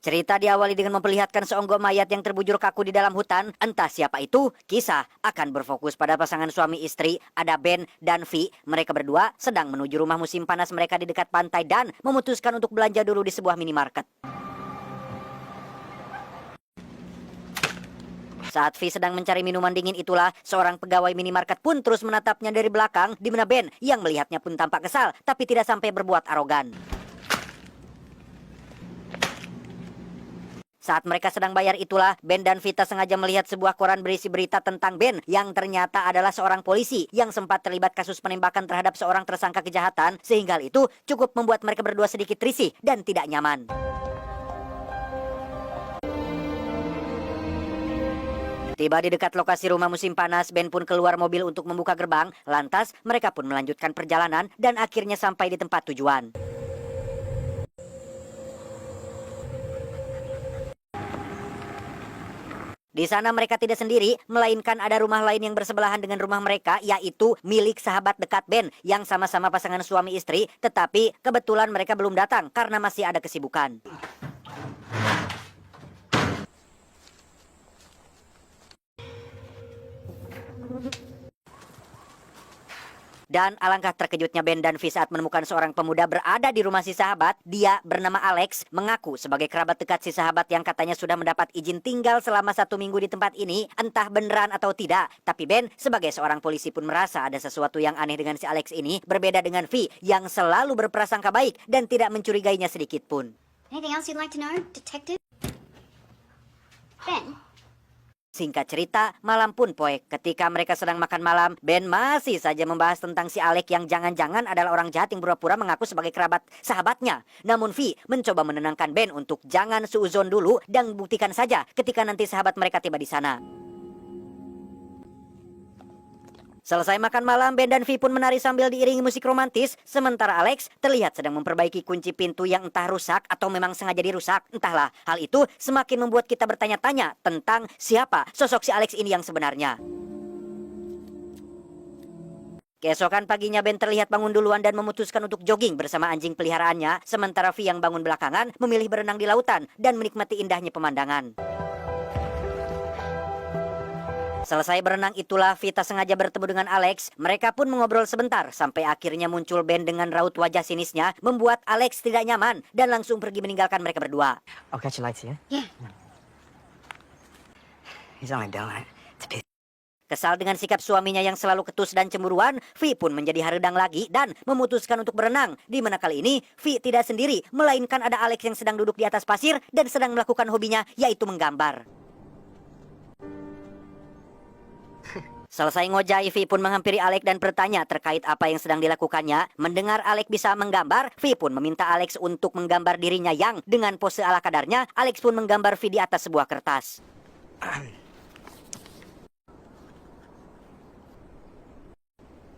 Cerita diawali dengan memperlihatkan seonggok mayat yang terbujur kaku di dalam hutan. Entah siapa itu, kisah akan berfokus pada pasangan suami istri, ada Ben dan Vi. Mereka berdua sedang menuju rumah musim panas mereka di dekat pantai dan memutuskan untuk belanja dulu di sebuah minimarket. Saat Vi sedang mencari minuman dingin itulah, seorang pegawai minimarket pun terus menatapnya dari belakang, di mana Ben yang melihatnya pun tampak kesal, tapi tidak sampai berbuat arogan. Saat mereka sedang bayar itulah, Ben dan Vita sengaja melihat sebuah koran berisi berita tentang Ben yang ternyata adalah seorang polisi yang sempat terlibat kasus penembakan terhadap seorang tersangka kejahatan, sehingga hal itu cukup membuat mereka berdua sedikit risih dan tidak nyaman. Tiba di dekat lokasi rumah musim panas, Ben pun keluar mobil untuk membuka gerbang, lantas mereka pun melanjutkan perjalanan dan akhirnya sampai di tempat tujuan. Di sana mereka tidak sendiri, melainkan ada rumah lain yang bersebelahan dengan rumah mereka, yaitu milik sahabat dekat Ben yang sama-sama pasangan suami istri, tetapi kebetulan mereka belum datang karena masih ada kesibukan. Dan alangkah terkejutnya Ben dan Vi saat menemukan seorang pemuda berada di rumah si sahabat. Dia bernama Alex, mengaku sebagai kerabat dekat si sahabat yang katanya sudah mendapat izin tinggal selama 1 minggu di tempat ini. Entah beneran atau tidak, tapi Ben sebagai seorang polisi pun merasa ada sesuatu yang aneh dengan si Alex ini. Berbeda dengan Vi yang selalu berprasangka baik dan tidak mencurigainya sedikit pun. Anything else you'd like to know, Detective? Ben? Singkat cerita, malam pun poek. Ketika mereka sedang makan malam, Ben masih saja membahas tentang si Alek yang jangan-jangan adalah orang jahat yang pura-pura mengaku sebagai kerabat sahabatnya. Namun Vi mencoba menenangkan Ben untuk jangan suuzon dulu dan buktikan saja ketika nanti sahabat mereka tiba di sana. Selesai makan malam, Ben dan Vi pun menari sambil diiringi musik romantis. Sementara Alex terlihat sedang memperbaiki kunci pintu yang entah rusak atau memang sengaja dirusak. Entahlah, hal itu semakin membuat kita bertanya-tanya tentang siapa sosok si Alex ini yang sebenarnya. Keesokan paginya Ben terlihat bangun duluan dan memutuskan untuk jogging bersama anjing peliharaannya. Sementara Vi yang bangun belakangan memilih berenang di lautan dan menikmati indahnya pemandangan. Selesai berenang itulah Vita sengaja bertemu dengan Alex. Mereka pun mengobrol sebentar sampai akhirnya muncul Ben dengan raut wajah sinisnya membuat Alex tidak nyaman dan langsung pergi meninggalkan mereka berdua. I'll catch you later, Yeah. yeah? He's only doing it to piss. Kesal dengan sikap suaminya yang selalu ketus dan cemburuan, Vi pun menjadi haredang lagi dan memutuskan untuk berenang. Di mana kali ini Vi tidak sendiri, melainkan ada Alex yang sedang duduk di atas pasir dan sedang melakukan hobinya, yaitu menggambar. Selesai ngojai, Vi pun menghampiri Alex dan bertanya terkait apa yang sedang dilakukannya. Mendengar Alex bisa menggambar, Vi pun meminta Alex untuk menggambar dirinya yang dengan pose ala kadarnya. Alex pun menggambar Vi di atas sebuah kertas.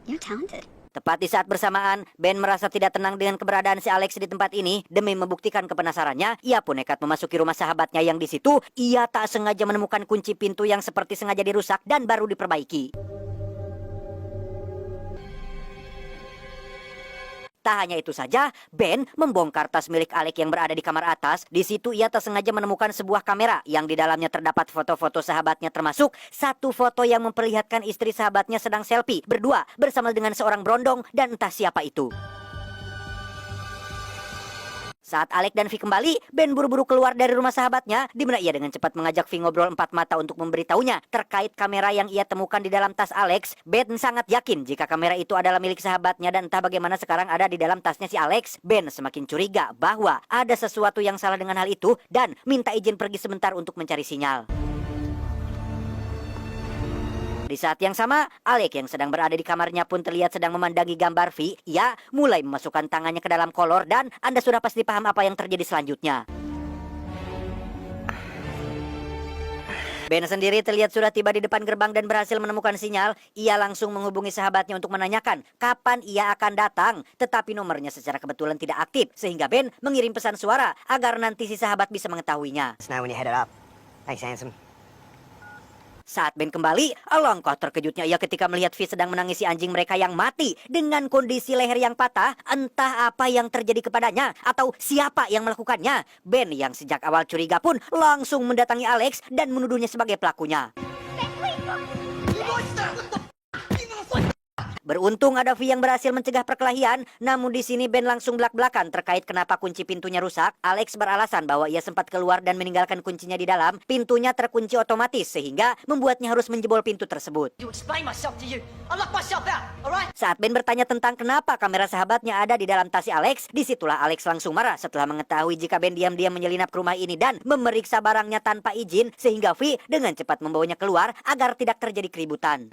You're talented. Tepat di saat bersamaan, Ben merasa tidak tenang dengan keberadaan si Alex di tempat ini. Demi membuktikan kepenasarannya, ia pun nekat memasuki rumah sahabatnya yang di situ. Ia tak sengaja menemukan kunci pintu yang seperti sengaja dirusak dan baru diperbaiki. Tak hanya itu saja, Ben membongkar tas milik Alek yang berada di kamar atas. Di situ ia tak sengaja menemukan sebuah kamera yang di dalamnya terdapat foto-foto sahabatnya, termasuk satu foto yang memperlihatkan istri sahabatnya sedang selfie berdua bersama dengan seorang berondong dan entah siapa itu. Saat Alek dan Vi kembali, Ben buru-buru keluar dari rumah sahabatnya, di mana ia dengan cepat mengajak Vi ngobrol empat mata untuk memberitahunya terkait kamera yang ia temukan di dalam tas Alex. Ben sangat yakin jika kamera itu adalah milik sahabatnya dan entah bagaimana sekarang ada di dalam tasnya si Alex. Ben semakin curiga bahwa ada sesuatu yang salah dengan hal itu dan minta izin pergi sebentar untuk mencari sinyal. Di saat yang sama, Alek yang sedang berada di kamarnya pun terlihat sedang memandangi gambar Vi. Ia mulai memasukkan tangannya ke dalam kolor dan Anda sudah pasti paham apa yang terjadi selanjutnya. Ben sendiri terlihat sudah tiba di depan gerbang dan berhasil menemukan sinyal. Ia langsung menghubungi sahabatnya untuk menanyakan kapan ia akan datang. Tetapi nomornya secara kebetulan tidak aktif, sehingga Ben mengirim pesan suara agar nanti si sahabat bisa mengetahuinya. Let us know when you're headed up. Thanks, handsome. Saat Ben kembali, alangkah terkejutnya ia ketika melihat V sedang menangisi anjing mereka yang mati dengan kondisi leher yang patah. Entah apa yang terjadi kepadanya atau siapa yang melakukannya. Ben yang sejak awal curiga pun langsung mendatangi Alex dan menuduhnya sebagai pelakunya. Beruntung ada V yang berhasil mencegah perkelahian, namun di sini Ben langsung belak-belakan terkait kenapa kunci pintunya rusak. Alex beralasan bahwa ia sempat keluar dan meninggalkan kuncinya di dalam. Pintunya terkunci otomatis sehingga membuatnya harus menjebol pintu tersebut. Saat Ben bertanya tentang kenapa kamera sahabatnya ada di dalam tas si Alex, disitulah Alex langsung marah setelah mengetahui jika Ben diam-diam menyelinap ke rumah ini dan memeriksa barangnya tanpa izin, sehingga V dengan cepat membawanya keluar agar tidak terjadi keributan.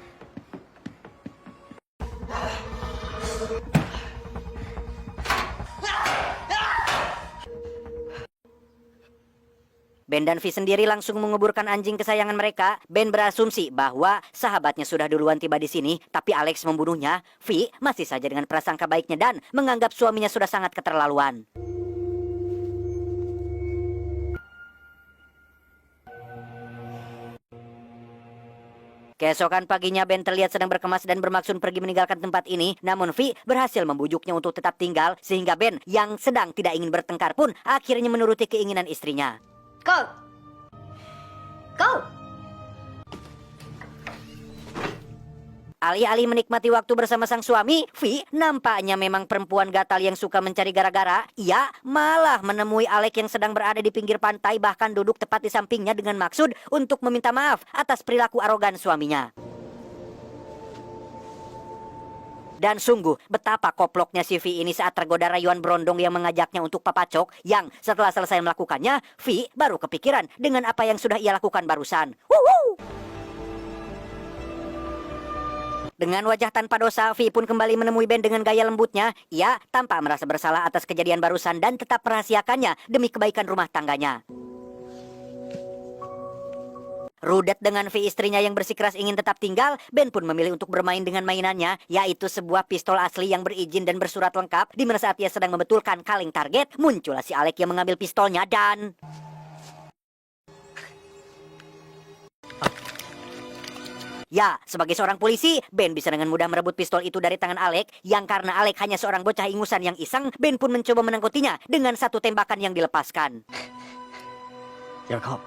Ben dan V sendiri langsung menguburkan anjing kesayangan mereka. Ben berasumsi bahwa sahabatnya sudah duluan tiba di sini, tapi Alex membunuhnya. V masih saja dengan prasangka baiknya dan menganggap suaminya sudah sangat keterlaluan. Keesokan paginya Ben terlihat sedang berkemas dan bermaksud pergi meninggalkan tempat ini. Namun V berhasil membujuknya untuk tetap tinggal, sehingga Ben yang sedang tidak ingin bertengkar pun akhirnya menuruti keinginan istrinya. Go! Go! Alih-alih menikmati waktu bersama sang suami, V nampaknya memang perempuan gatal yang suka mencari gara-gara. Ia malah menemui Alex yang sedang berada di pinggir pantai, bahkan duduk tepat di sampingnya dengan maksud untuk meminta maaf atas perilaku arogan suaminya. Dan sungguh betapa koploknya si V ini saat tergoda rayuan berondong yang mengajaknya untuk papacok, yang setelah selesai melakukannya, V baru kepikiran dengan apa yang sudah ia lakukan barusan. Wuhu! Dengan wajah tanpa dosa, V pun kembali menemui Ben dengan gaya lembutnya. Ia tanpa merasa bersalah atas kejadian barusan dan tetap merahasiakannya demi kebaikan rumah tangganya. Rudet dengan V istrinya yang bersikeras ingin tetap tinggal, Ben pun memilih untuk bermain dengan mainannya, yaitu sebuah pistol asli yang berizin dan bersurat lengkap. Di mana saat ia sedang membetulkan kaleng target, muncullah si Alex yang mengambil pistolnya dan... Ya, sebagai seorang polisi, Ben bisa dengan mudah merebut pistol itu dari tangan Alex, yang karena Alex hanya seorang bocah ingusan yang iseng, Ben pun mencoba menangkutinya dengan satu tembakan yang dilepaskan. You're a cop.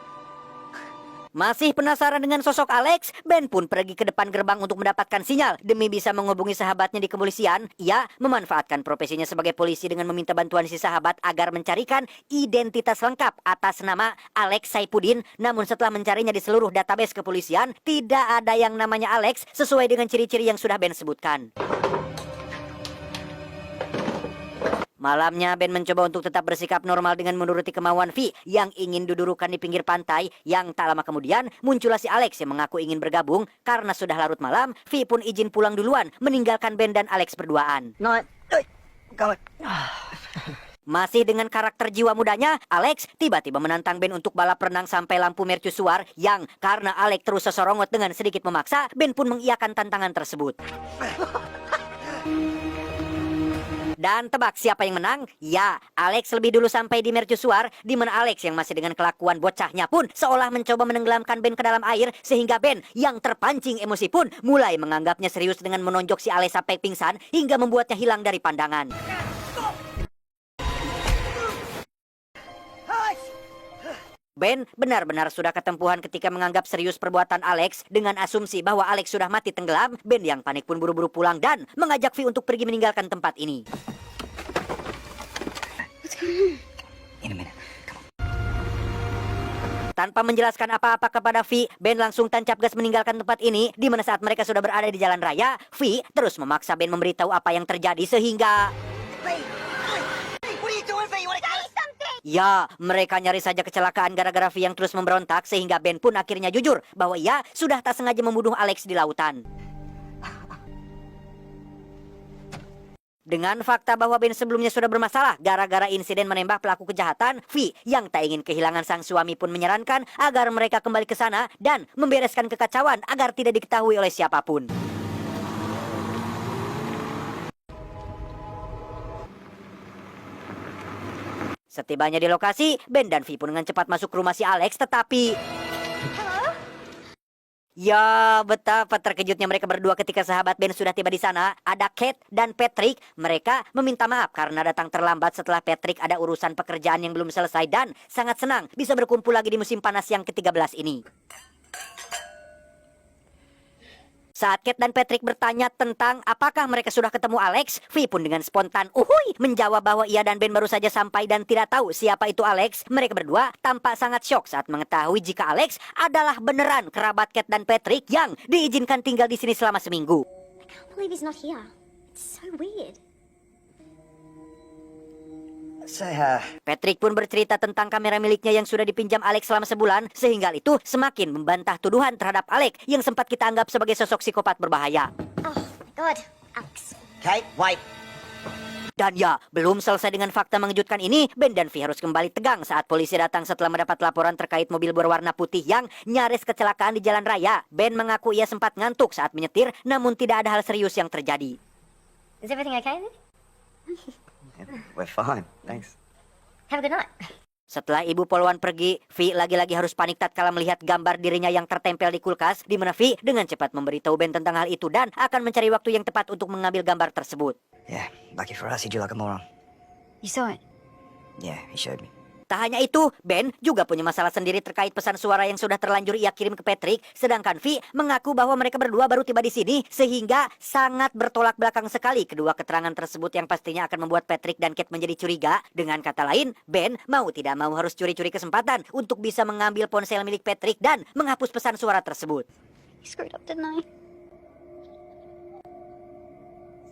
Masih penasaran dengan sosok Alex, Ben pun pergi ke depan gerbang untuk mendapatkan sinyal demi bisa menghubungi sahabatnya di kepolisian. Ia memanfaatkan profesinya sebagai polisi dengan meminta bantuan si sahabat agar mencarikan identitas lengkap atas nama Alex Saifuddin. Namun setelah mencarinya di seluruh database kepolisian, tidak ada yang namanya Alex sesuai dengan ciri-ciri yang sudah Ben sebutkan. Malamnya Ben mencoba untuk tetap bersikap normal dengan menuruti kemauan V yang ingin dudurukan di pinggir pantai. Yang tak lama kemudian muncullah si Alex yang mengaku ingin bergabung. Karena sudah larut malam, V pun izin pulang duluan, meninggalkan Ben dan Alex berduaan. Masih dengan karakter jiwa mudanya, Alex tiba-tiba menantang Ben untuk balap renang sampai lampu mercusuar, yang karena Alex terus sesorongot dengan sedikit memaksa, Ben pun mengiyakan tantangan tersebut. Dan tebak siapa yang menang? Ya, Alex lebih dulu sampai di mercusuar, di mana Alex yang masih dengan kelakuan bocahnya pun seolah mencoba menenggelamkan Ben ke dalam air, sehingga Ben yang terpancing emosi pun mulai menganggapnya serius dengan menonjok si Alex sampai pingsan hingga membuatnya hilang dari pandangan. Ben benar-benar sudah ketempuhan ketika menganggap serius perbuatan Alex. Dengan asumsi bahwa Alex sudah mati tenggelam, Ben yang panik pun buru-buru pulang dan mengajak V untuk pergi meninggalkan tempat ini. In a minute. Come on. Tanpa menjelaskan apa-apa kepada V, Ben langsung tancap gas meninggalkan tempat ini. Di mana saat mereka sudah berada di jalan raya, V terus memaksa Ben memberitahu apa yang terjadi sehingga... Ya, mereka nyaris saja kecelakaan gara-gara V yang terus memberontak, sehingga Ben pun akhirnya jujur bahwa ia sudah tak sengaja membunuh Alex di lautan. Dengan fakta bahwa Ben sebelumnya sudah bermasalah gara-gara insiden menembak pelaku kejahatan, V yang tak ingin kehilangan sang suami pun menyarankan agar mereka kembali ke sana dan membereskan kekacauan agar tidak diketahui oleh siapapun. Setibanya di lokasi, Ben dan V pun dengan cepat masuk ke rumah si Alex, tetapi... Ya, betapa terkejutnya mereka berdua ketika sahabat Ben sudah tiba di sana. Ada Kate dan Patrick. Mereka meminta maaf karena datang terlambat setelah Patrick ada urusan pekerjaan yang belum selesai dan sangat senang bisa berkumpul lagi di musim panas yang ke-13 ini. Saat Kate dan Patrick bertanya tentang apakah mereka sudah ketemu Alex, Vi pun dengan spontan menjawab bahwa ia dan Ben baru saja sampai dan tidak tahu siapa itu Alex. Mereka berdua tampak sangat syok saat mengetahui jika Alex adalah beneran kerabat Kate dan Patrick yang diizinkan tinggal di sini selama seminggu. I can't believe he's not here. It's so weird. Saya, Patrick pun bercerita tentang kamera miliknya yang sudah dipinjam Alex selama sebulan, sehingga hal itu semakin membantah tuduhan terhadap Alex yang sempat kita anggap sebagai sosok psikopat berbahaya. Oh my god, Alex. Kate, wait. Dan ya, belum selesai dengan fakta mengejutkan ini, Ben dan Vi harus kembali tegang saat polisi datang setelah mendapat laporan terkait mobil berwarna putih yang nyaris kecelakaan di jalan raya. Ben mengaku ia sempat ngantuk saat menyetir, namun tidak ada hal serius yang terjadi. Is everything okay then? We're fine, thanks. Have a good night. Setelah Ibu Polwan pergi, Vi lagi-lagi harus panik tatkala melihat gambar dirinya yang tertempel di kulkas, di mana Vi dengan cepat memberitahu Ben tentang hal itu dan akan mencari waktu yang tepat untuk mengambil gambar tersebut. Yeah, lucky for us, he drew like a moron. You saw it? Yeah, he showed me. Tak hanya itu, Ben juga punya masalah sendiri terkait pesan suara yang sudah terlanjur ia kirim ke Patrick, sedangkan Vi mengaku bahwa mereka berdua baru tiba di sini, sehingga sangat bertolak belakang sekali kedua keterangan tersebut yang pastinya akan membuat Patrick dan Kate menjadi curiga. Dengan kata lain, Ben mau tidak mau harus curi-curi kesempatan untuk bisa mengambil ponsel milik Patrick dan menghapus pesan suara tersebut. You screwed up, didn't I?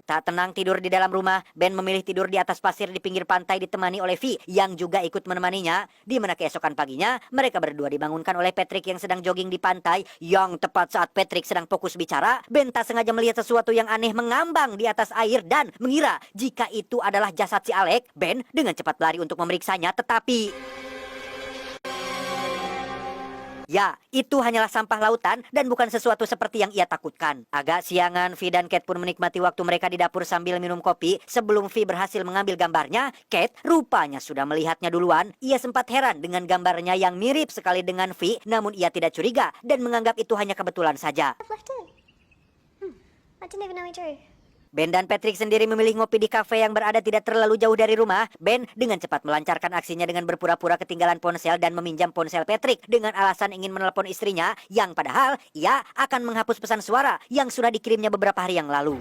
Tak tenang tidur di dalam rumah, Ben memilih tidur di atas pasir di pinggir pantai ditemani oleh Vi yang juga ikut menemaninya. Di mana keesokan paginya, mereka berdua dibangunkan oleh Patrick yang sedang jogging di pantai. Yang tepat saat Patrick sedang fokus bicara, Ben tak sengaja melihat sesuatu yang aneh mengambang di atas air dan mengira jika itu adalah jasad si Alex. Ben dengan cepat berlari untuk memeriksanya, tetapi ya, itu hanyalah sampah lautan dan bukan sesuatu seperti yang ia takutkan. Agak siangan, Vi dan Kate pun menikmati waktu mereka di dapur sambil minum kopi. Sebelum Vi berhasil mengambil gambarnya, Kate rupanya sudah melihatnya duluan. Ia sempat heran dengan gambarnya yang mirip sekali dengan Vi, namun ia tidak curiga dan menganggap itu hanya kebetulan saja. I've left it. I didn't even know he drew. Ben dan Patrick sendiri memilih ngopi di kafe yang berada tidak terlalu jauh dari rumah. Ben dengan cepat melancarkan aksinya dengan berpura-pura ketinggalan ponsel dan meminjam ponsel Patrick dengan alasan ingin menelepon istrinya, yang padahal ia akan menghapus pesan suara yang sudah dikirimnya beberapa hari yang lalu.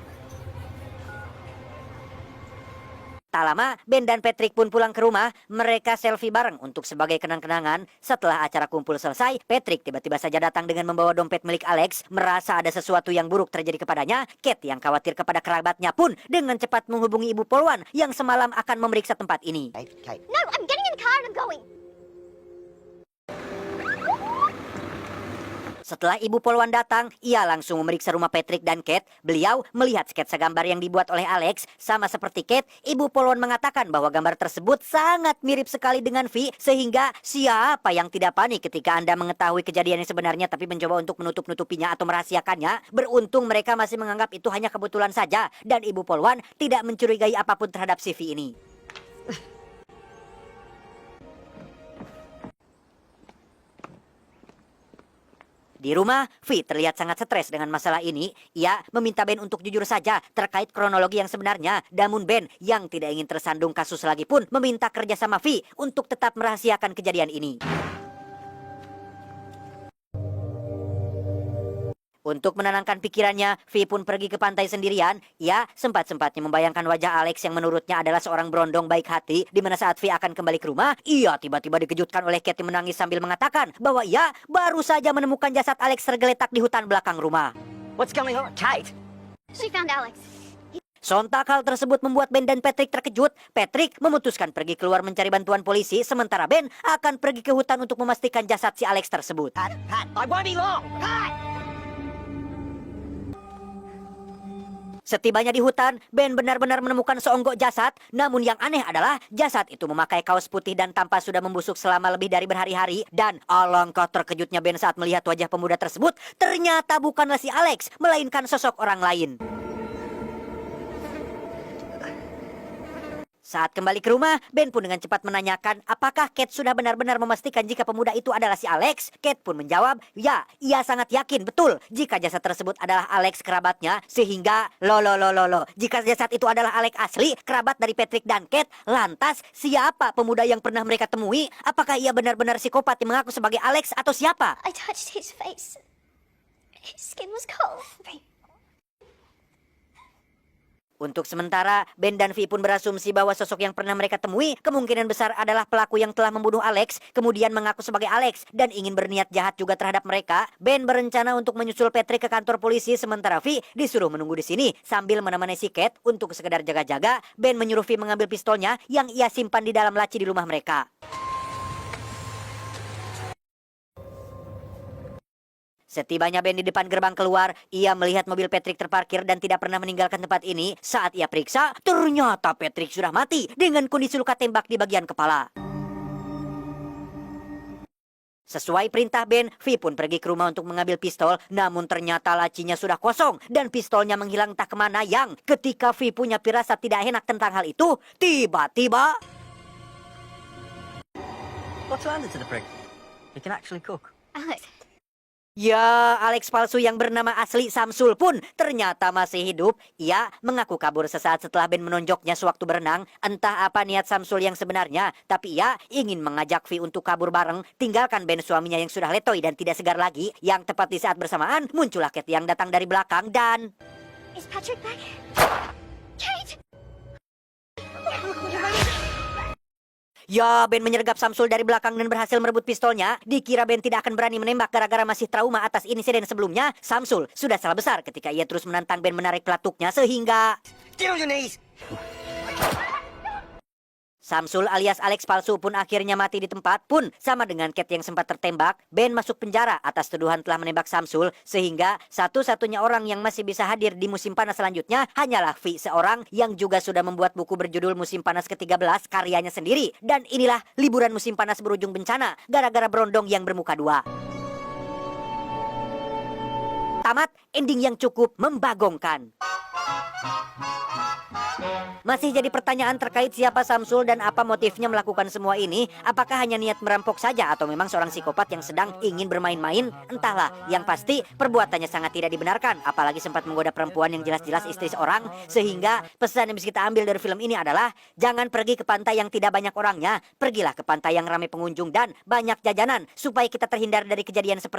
Tak lama, Ben dan Patrick pun pulang ke rumah. Mereka selfie bareng untuk sebagai kenang-kenangan. Setelah acara kumpul selesai, Patrick tiba-tiba saja datang dengan membawa dompet milik Alex. Merasa ada sesuatu yang buruk terjadi kepadanya, Kate yang khawatir kepada kerabatnya pun dengan cepat menghubungi Ibu Polwan yang semalam akan memeriksa tempat ini. Kate. No, I'm getting in the car and I'm going. Setelah Ibu Polwan datang, ia langsung memeriksa rumah Patrick dan Kate. Beliau melihat sketsa gambar yang dibuat oleh Alex. Sama seperti Kate, Ibu Polwan mengatakan bahwa gambar tersebut sangat mirip sekali dengan Vi, sehingga siapa yang tidak panik ketika Anda mengetahui kejadian yang sebenarnya tapi mencoba untuk menutup-nutupinya atau merahasiakannya. Beruntung mereka masih menganggap itu hanya kebetulan saja dan Ibu Polwan tidak mencurigai apapun terhadap si Vi ini. Di rumah, Vi terlihat sangat stres dengan masalah ini. Ia meminta Ben untuk jujur saja terkait kronologi yang sebenarnya. Namun Ben yang tidak ingin tersandung kasus lagi pun meminta kerjasama Vi untuk tetap merahasiakan kejadian ini. Untuk menenangkan pikirannya, Vi pun pergi ke pantai sendirian. Ia sempat-sempatnya membayangkan wajah Alex yang menurutnya adalah seorang berondong baik hati. Di mana saat Vi akan kembali ke rumah, ia tiba-tiba dikejutkan oleh Kate yang menangis sambil mengatakan bahwa ia baru saja menemukan jasad Alex tergeletak di hutan belakang rumah. What's going on, Kate? She found Alex. Sontak hal tersebut membuat Ben dan Patrick terkejut. Patrick memutuskan pergi keluar mencari bantuan polisi, sementara Ben akan pergi ke hutan untuk memastikan jasad si Alex tersebut. Pat, I won't be long. Pat! Setibanya di hutan, Ben benar-benar menemukan seonggok jasad. Namun yang aneh adalah jasad itu memakai kaos putih dan tampak sudah membusuk selama lebih dari berhari-hari. Dan alangkah terkejutnya Ben saat melihat wajah pemuda tersebut. Ternyata bukanlah si Alex, melainkan sosok orang lain. Saat kembali ke rumah, Ben pun dengan cepat menanyakan apakah Kate sudah benar-benar memastikan jika pemuda itu adalah si Alex. Kate pun menjawab, ya, ia sangat yakin betul jika jasad tersebut adalah Alex kerabatnya. Sehingga, jika jasad itu adalah Alex asli, kerabat dari Patrick dan Kate, lantas siapa pemuda yang pernah mereka temui? Apakah ia benar-benar psikopat yang mengaku sebagai Alex atau siapa? I touched his face. His skin was cold. Untuk sementara, Ben dan Vi pun berasumsi bahwa sosok yang pernah mereka temui kemungkinan besar adalah pelaku yang telah membunuh Alex, kemudian mengaku sebagai Alex, dan ingin berniat jahat juga terhadap mereka. Ben berencana untuk menyusul Patrick ke kantor polisi, sementara Vi disuruh menunggu di sini sambil menemani si Kate untuk sekedar jaga-jaga. Ben menyuruh Vi mengambil pistolnya yang ia simpan di dalam laci di rumah mereka. Setibanya Ben di depan gerbang keluar, ia melihat mobil Patrick terparkir dan tidak pernah meninggalkan tempat ini. Saat ia periksa, ternyata Patrick sudah mati dengan kondisi luka tembak di bagian kepala. Sesuai perintah Ben, Vi pun pergi ke rumah untuk mengambil pistol, namun ternyata lacinya sudah kosong dan pistolnya menghilang entah kemana. Yang ketika Vi punya firasat tidak enak tentang hal itu, tiba-tiba... What's landed to the prick? He can actually cook. Alex. Ya, Alex palsu yang bernama asli Samsul pun ternyata masih hidup. Ia mengaku kabur sesaat setelah Ben menonjoknya sewaktu berenang. Entah apa niat Samsul yang sebenarnya, tapi ia ingin mengajak Vi untuk kabur bareng, tinggalkan Ben suaminya yang sudah letoy dan tidak segar lagi. Yang tepat di saat bersamaan, muncullah Kate yang datang dari belakang dan... Is Patrick back? Kate! Ya, Ben menyergap Samsul dari belakang dan berhasil merebut pistolnya. Dikira Ben tidak akan berani menembak gara-gara masih trauma atas insiden sebelumnya. Samsul sudah salah besar ketika ia terus menantang Ben menarik pelatuknya sehingga... Get on your knees! Samsul alias Alex palsu pun akhirnya mati di tempat. Pun sama dengan Kate yang sempat tertembak, Ben masuk penjara atas tuduhan telah menembak Samsul. Sehingga satu-satunya orang yang masih bisa hadir di musim panas selanjutnya hanyalah Vi seorang yang juga sudah membuat buku berjudul Musim Panas ke-13 karyanya sendiri. Dan inilah liburan musim panas berujung bencana gara-gara berondong yang bermuka dua. Tamat, ending yang cukup membagongkan. Masih jadi pertanyaan terkait siapa Samsul dan apa motifnya melakukan semua ini. Apakah hanya niat merampok saja atau memang seorang psikopat yang sedang ingin bermain-main? Entahlah, yang pasti perbuatannya sangat tidak dibenarkan. Apalagi sempat menggoda perempuan yang jelas-jelas istri seorang. Sehingga pesan yang bisa kita ambil dari film ini adalah jangan pergi ke pantai yang tidak banyak orangnya. Pergilah ke pantai yang ramai pengunjung dan banyak jajanan supaya kita terhindar dari kejadian seperti